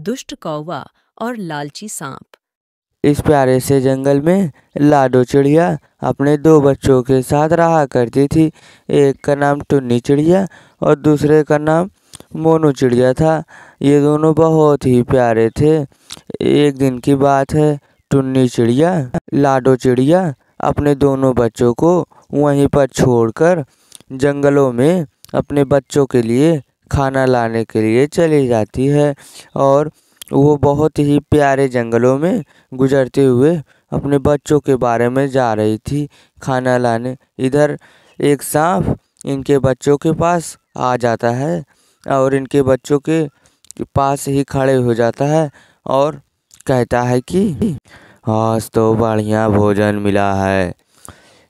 दुष्ट कौवा और लालची सांप। इस प्यारे से जंगल में लाडो चिड़िया अपने दो बच्चों के साथ रहा करती थी। एक का नाम टुन्नी चिड़िया और दूसरे का नाम मोनू चिड़िया था। ये दोनों बहुत ही प्यारे थे। एक दिन की बात है, टुन्नी चिड़िया लाडो चिड़िया अपने दोनों बच्चों को वहीं पर छोड़कर जंगलों में अपने बच्चों के लिए खाना लाने के लिए चली जाती है। और वो बहुत ही प्यारे जंगलों में गुजरते हुए अपने बच्चों के बारे में जा रही थी खाना लाने। इधर एक सांप इनके बच्चों के पास आ जाता है और इनके बच्चों के पास ही खड़े हो जाता है और कहता है कि आज तो बढ़िया भोजन मिला है।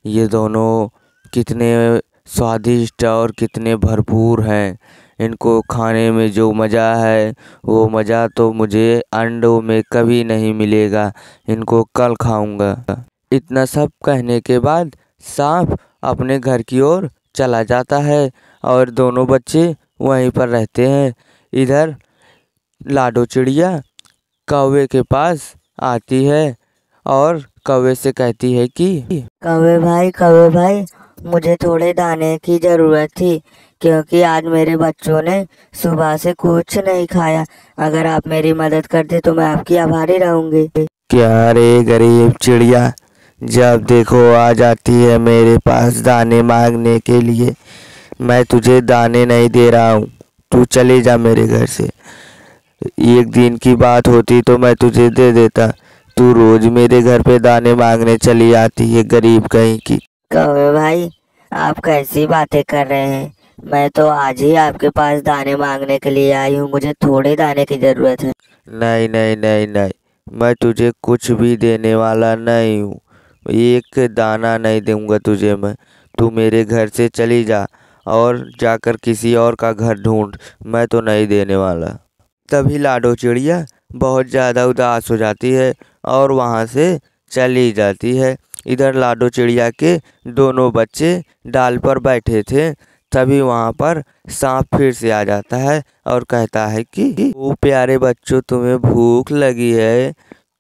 ये दोनों कितने स्वादिष्ट और कितने भरपूर हैं। इनको खाने में जो मज़ा है वो मज़ा तो मुझे अंडों में कभी नहीं मिलेगा। इनको कल खाऊंगा। इतना सब कहने के बाद सांप अपने घर की ओर चला जाता है और दोनों बच्चे वहीं पर रहते हैं। इधर लाडो चिड़िया कौवे के पास आती है और कौवे से कहती है कि कौवे भाई, मुझे थोड़े दाने की ज़रूरत थी क्योंकि आज मेरे बच्चों ने सुबह से कुछ नहीं खाया। अगर आप मेरी मदद करते तो मैं आपकी आभारी रहूंगी। क्या रे गरीब चिड़िया, जब देखो आ जाती है मेरे पास दाने मांगने के लिए। मैं तुझे दाने नहीं दे रहा हूँ, तू चले जा मेरे घर से। एक दिन की बात होती तो मैं तुझे दे देता। तू रोज मेरे घर पे दाने मांगने चली आती है, गरीब कहीं की। कौवे भाई, आप कैसी बातें कर रहे हैं? मैं तो आज ही आपके पास दाने मांगने के लिए आई हूँ। मुझे थोड़े दाने की जरूरत है। नहीं नहीं नहीं नहीं, मैं तुझे कुछ भी देने वाला नहीं हूँ। एक दाना नहीं दूंगा तुझे मैं। तू मेरे घर से चली जा और जाकर किसी और का घर ढूंढ। मैं तो नहीं देने वाला। तभी लाडो चिड़िया बहुत ज़्यादा उदास हो जाती है और वहाँ से चली जाती है। इधर लाडो चिड़िया के दोनों बच्चे डाल पर बैठे थे। तभी वहाँ पर सांप फिर से आ जाता है और कहता है कि ओ प्यारे बच्चों, तुम्हें भूख लगी है,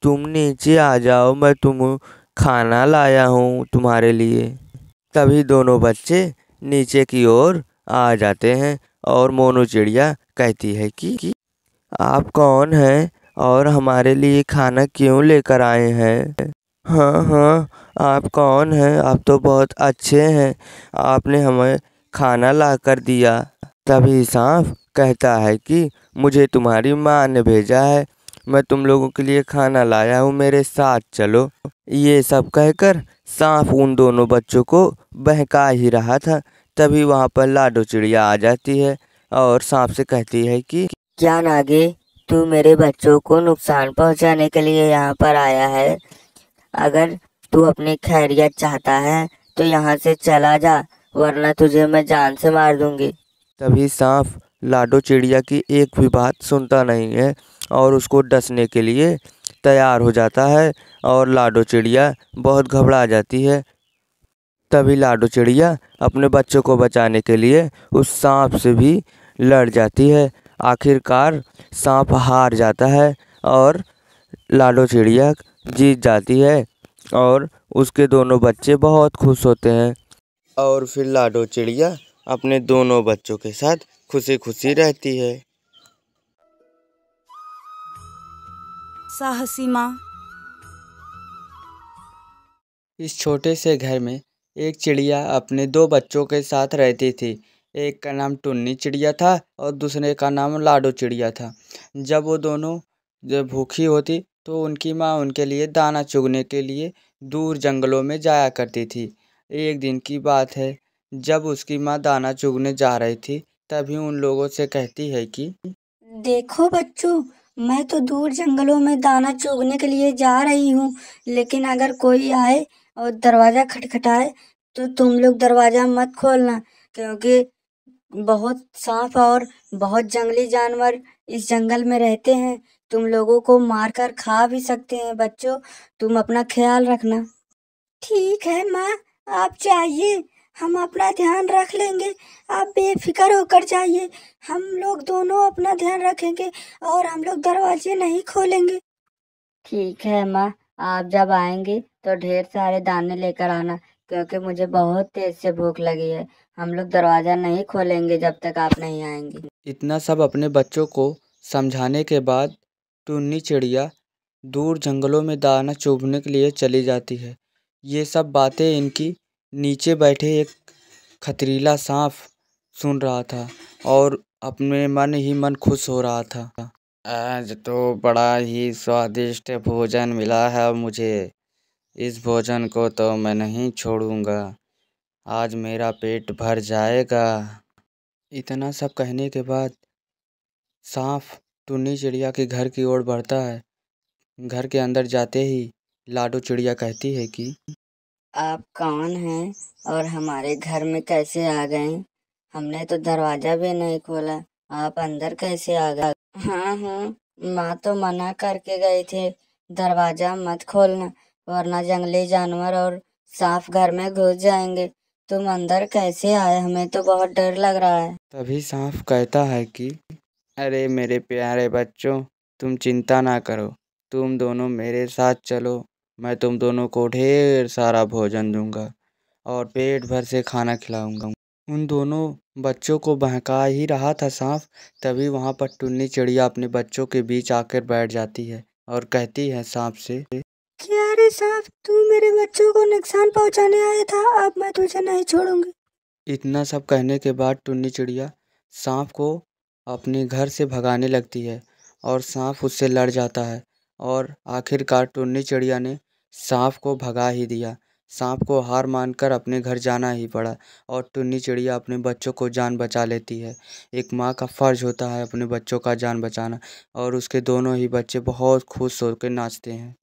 तुम नीचे आ जाओ, मैं तुम खाना लाया हूँ तुम्हारे लिए। तभी दोनों बच्चे नीचे की ओर आ जाते हैं और मोनू चिड़िया कहती है कि आप कौन हैं और हमारे लिए खाना क्यों लेकर आए हैं? हाँ हाँ, आप कौन हैं? आप तो बहुत अच्छे हैं, आपने हमें खाना ला कर दिया। तभी सांप कहता है कि मुझे तुम्हारी माँ ने भेजा है, मैं तुम लोगों के लिए खाना लाया हूँ, मेरे साथ चलो। ये सब कहकर सांप उन दोनों बच्चों को बहका ही रहा था। तभी वहाँ पर लाडो चिड़िया आ जाती है और सांप से कहती है कि क्या नागे, तू मेरे बच्चों को नुकसान पहुंचाने के लिए यहाँ पर आया है? अगर तू अपनी खैरियत चाहता है तो यहाँ से चला जा, वरना तुझे मैं जान से मार दूंगी। तभी सांप लाडो चिड़िया की एक भी बात सुनता नहीं है और उसको डसने के लिए तैयार हो जाता है और लाडो चिड़िया बहुत घबरा जाती है। तभी लाडो चिड़िया अपने बच्चों को बचाने के लिए उस सांप से भी लड़ जाती है। आखिरकार सांप हार जाता है और लाडो चिड़िया जीत जाती है और उसके दोनों बच्चे बहुत खुश होते हैं। और फिर लाडो चिड़िया अपने दोनों बच्चों के साथ खुशी खुशी रहती है। साहसी माँ। इस छोटे से घर में एक चिड़िया अपने दो बच्चों के साथ रहती थी। एक का नाम टुन्नी चिड़िया था और दूसरे का नाम लाडो चिड़िया था। जब वो दोनों जब भूखी होती तो उनकी माँ उनके लिए दाना चुगने के लिए दूर जंगलों में जाया करती थी। एक दिन की बात है, जब उसकी माँ दाना चुगने जा रही थी तभी उन लोगों से कहती है कि देखो बच्चों, मैं तो दूर जंगलों में दाना चुगने के लिए जा रही हूँ, लेकिन अगर कोई आए और दरवाजा खटखटाए तो तुम लोग दरवाजा मत खोलना, क्योंकि बहुत सांप और बहुत जंगली जानवर इस जंगल में रहते हैं। तुम लोगों को मारकर खा भी सकते हैं। बच्चों, तुम अपना ख्याल रखना। ठीक है माँ, आप जाइए, हम अपना ध्यान रख लेंगे, आप बेफिक्र होकर जाइए। हम लोग दोनों अपना ध्यान रखेंगे और हम लोग दरवाजे नहीं खोलेंगे। ठीक है माँ, आप जब आएंगे तो ढेर सारे दाने लेकर आना, क्योंकि मुझे बहुत तेज से भूख लगी है। हम लोग दरवाजा नहीं खोलेंगे जब तक आप नहीं आएंगे। इतना सब अपने बच्चों को समझाने के बाद टुन्नी चिड़िया दूर जंगलों में दाना चुभने के लिए चली जाती है। ये सब बातें इनकी नीचे बैठे एक खतरीला सांप सुन रहा था और अपने मन ही मन खुश हो रहा था। आज तो बड़ा ही स्वादिष्ट भोजन मिला है मुझे। इस भोजन को तो मैं नहीं छोड़ूंगा। आज मेरा पेट भर जाएगा। इतना सब कहने के बाद सांप टुन्नी चिड़िया के घर की ओर बढ़ता है। घर के अंदर जाते ही लाडो चिड़िया कहती है कि आप कौन हैं और हमारे घर में कैसे आ गए? हमने तो दरवाजा भी नहीं खोला, आप अंदर कैसे आ गए? हाँ, माँ तो मना करके गई थी, दरवाजा मत खोलना वरना जंगली जानवर और सांप घर में घुस जाएंगे। तुम अंदर कैसे आए? हमें तो बहुत डर लग रहा है। तभी सांप कहता है कि अरे मेरे प्यारे बच्चों, तुम चिंता ना करो, तुम दोनों मेरे साथ चलो। मैं तुम दोनों को ढेर सारा भोजन दूंगा और पेट भर से खाना खिलाऊंगा। उन दोनों बच्चों को बहका ही रहा था सांप, तभी वहाँ पर टुन्नी चिड़िया अपने बच्चों के बीच आकर बैठ जाती है और कहती है सांप से क्या रे सांप, तू मेरे बच्चों को नुकसान पहुंचाने आया था, अब मैं तुझे नहीं छोड़ूंगी। इतना सब कहने के बाद टुन्नी चिड़िया सांप को अपने घर से भगाने लगती है और सांप उससे लड़ जाता है और आखिरकार टुन्नी चिड़िया ने सांप को भगा ही दिया। सांप को हार मानकर अपने घर जाना ही पड़ा और टुन्नी चिड़िया अपने बच्चों को जान बचा लेती है। एक माँ का फर्ज होता है अपने बच्चों का जान बचाना और उसके दोनों ही बच्चे बहुत खुश होकर नाचते हैं।